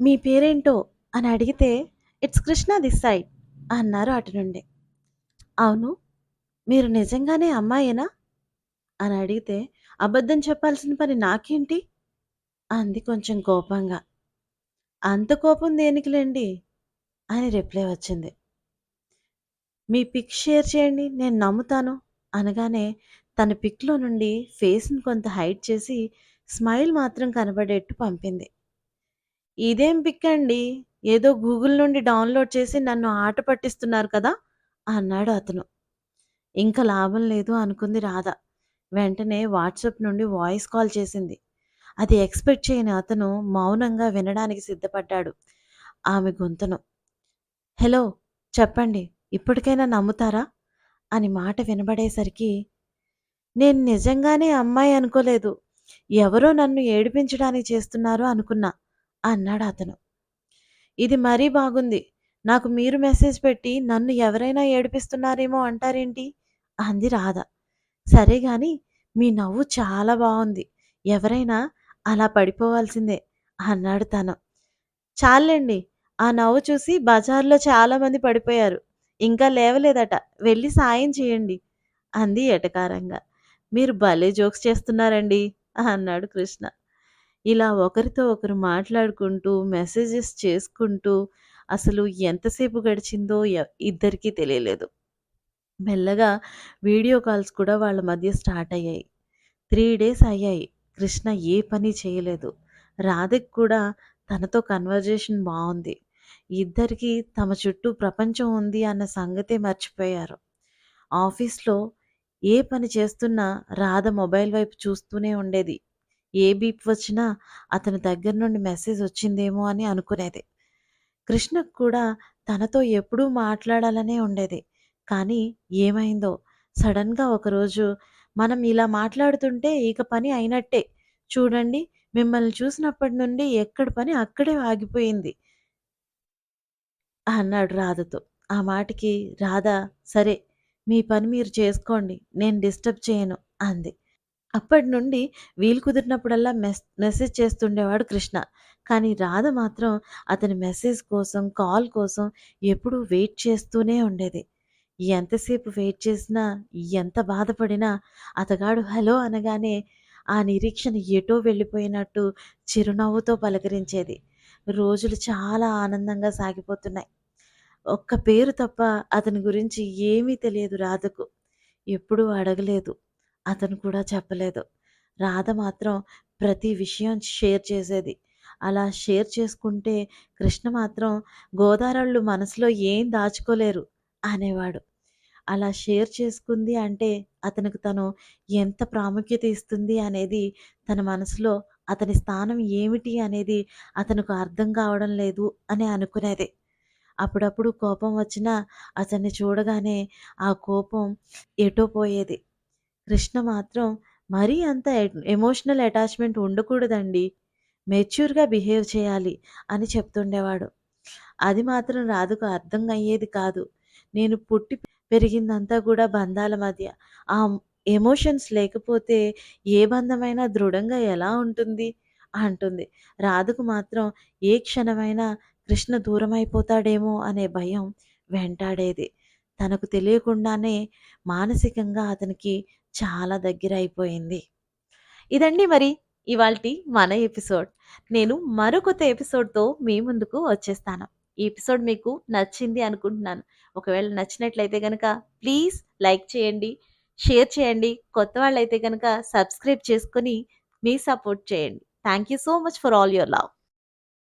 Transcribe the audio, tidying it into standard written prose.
మీ పేరేంటో అని అడిగితే, ఇట్స్ కృష్ణ దిస్ సైడ్ అన్నారు అటు నుండి. అవును. మీరు నిజంగానే అమ్మాయేనా? అని అడిగితే, అబద్ధం చెప్పాల్సిన పని నాకేంటి? అంది కొంచెం కోపంగా. అంత కోపం దేనికిలెండి అని రిప్లై వచ్చింది. మీ పిక్ షేర్ చేయండి నేను నమ్ముతాను అనగానే తన పిక్‌లో నుండి ఫేస్‌ని కొంత హైడ్ చేసి స్మైల్ మాత్రం కనబడేట్టు పంపింది. ఇదేం పిక్ అండి? ఏదో గూగుల్ నుండి డౌన్‌లోడ్ చేసి నన్ను ఆట పట్టిస్తున్నారు కదా! అన్నాడు అతను. ఇంక లాభం లేదు అనుకుంది రాధ. వెంటనే వాట్సాప్ నుండి వాయిస్ కాల్ చేసింది. అది ఎక్స్‌పెక్ట్ చేయని అతను మౌనంగా వినడానికి సిద్ధపడ్డాడు ఆమె గొంతును. హలో! చెప్పండి. ఇప్పటికైనా నమ్ముతారా? అని మాట వినబడేసరికి, నేను నిజంగానే అమ్మాయి అనుకోలేదు. ఎవరో నన్ను ఏడిపించడానికి చేస్తున్నారు అనుకున్నా అన్నాడతను. ఇది మరీ బాగుంది. నాకు మీరు మెసేజ్ పెట్టి నన్ను ఎవరైనా ఏడిపిస్తున్నారేమో అంటారేంటి? అంది రాధ. సరే గాని మీ నవ్వు చాలా బావుంది. ఎవరైనా అలా పడిపోవాల్సిందే అన్నాడు తను. చాల్లేండి. ఆ నవ్వు చూసి బజార్‌లో చాలామంది పడిపోయారు. ఇంకా లేవలేదట. వెళ్లి సాయం చేయండి అంది ఎటకారంగా. మీరు భలే జోక్స్ చేస్తున్నారండి అన్నాడు కృష్ణ. ఇలా ఒకరితో ఒకరు మాట్లాడుకుంటూ, మెసేజెస్ చేసుకుంటూ అసలు ఎంతసేపు గడిచిందో ఇద్దరికీ తెలియలేదు. మెల్లగా వీడియో కాల్స్ కూడా వాళ్ళ మధ్య స్టార్ట్ అయ్యాయి. 3 డేస్ అయ్యాయి. కృష్ణ ఏ పని చేయలేదు. రాధకి కూడా తనతో కన్వర్జేషన్ బావుంది. ఇద్దరికీ తమ చుట్టూ ప్రపంచం ఉంది అన్న సంగతే మర్చిపోయారు. ఆఫీస్‌లో ఏ పని చేస్తున్నా రాధ మొబైల్ వైపు చూస్తూనే ఉండేది. ఏ బీప్ వచ్చినా అతని దగ్గర నుండి మెసేజ్ వచ్చిందేమో అని అనుకునేది. కృష్ణకు కూడా తనతో ఎప్పుడూ మాట్లాడాలనే ఉండేది. కానీ ఏమైందో సడెన్‌గా ఒకరోజు మనం ఇలా మాట్లాడుతుంటే ఇక పని అయినట్టే. చూడండి మిమ్మల్ని చూసినప్పటి నుండి ఎక్కడి పని అక్కడే ఆగిపోయింది అన్నాడు రాధతో. ఆ మాటకి రాధ సరే మీ పని మీరు చేసుకోండి. నేను డిస్టర్బ్ చేయను అంది. అప్పటి నుండి వీలు కుదిరినప్పుడల్లా మెసేజ్ చేస్తుండేవాడు కృష్ణ. కానీ రాధ మాత్రం అతని మెసేజ్ కోసం, కాల్ కోసం ఎప్పుడూ వెయిట్ చేస్తూనే ఉండేది. ఎంతసేపు వెయిట్ చేసినా, ఎంత బాధపడినా అతగాడు హలో అనగానే ఆ నిరీక్షణ ఎటో వెళ్ళిపోయినట్టు చిరునవ్వుతో పలకరించేది. రోజులు చాలా ఆనందంగా సాగిపోతున్నాయి. ఒక్క పేరు తప్ప అతని గురించి ఏమీ తెలియదు రాధకు. ఎప్పుడూ అడగలేదు. అతను కూడా చెప్పలేదు. రాధ మాత్రం ప్రతి విషయం షేర్ చేసేది. అలా షేర్ చేసుకుంటే కృష్ణ మాత్రం గోదారోళ్ళు మనసులో ఏం దాచుకోలేరు అనేవాడు. అలా షేర్ చేసుకుంది అంటే అతనికి తను ఎంత ప్రాముఖ్యత ఇస్తుంది అనేది తన మనసులో అతని స్థానం ఏమిటి అనేది అతనికి అర్థం కావడం లేదు అని అనుకునేది. అప్పుడప్పుడు కోపం వచ్చినా అతన్ని చూడగానే ఆ కోపం ఎటో పోయేది. కృష్ణ మాత్రం మరీ అంత ఎమోషనల్ అటాచ్‌మెంట్ ఉండకూడదండి. మెచ్యూర్‌గా బిహేవ్ చేయాలి అని చెప్తుండేవాడు. అది మాత్రం రాధకు అర్థం అయ్యేది కాదు. నేను పుట్టి పెరిగిందంతా కూడా బంధాల మధ్య. ఆ ఎమోషన్స్ లేకపోతే ఏ బంధమైనా దృఢంగా ఎలా ఉంటుంది? అంటుంది. రాధకు మాత్రం ఏ క్షణమైనా కృష్ణ దూరమైపోతాడేమో అనే భయం వెంటాడేది. తనకు తెలియకుండానే మానసికంగా అతనికి చాలా దగ్గరైపోయింది. ఇదండి మరి ఇవాల్టి మన ఎపిసోడ్. నేను మరో కొత్త ఎపిసోడ్‌తో మీ ముందుకు వచ్చేస్తాను. ఈ ఎపిసోడ్ మీకు నచ్చింది అనుకుంటున్నాను. ఒకవేళ నచ్చినట్లయితే గనక ప్లీజ్ లైక్ చేయండి, షేర్ చేయండి. కొత్త వాళ్ళైతే గనక సబ్స్క్రైబ్ చేసుకొని మీ సపోర్ట్ చేయండి. Thank you so much for all your love.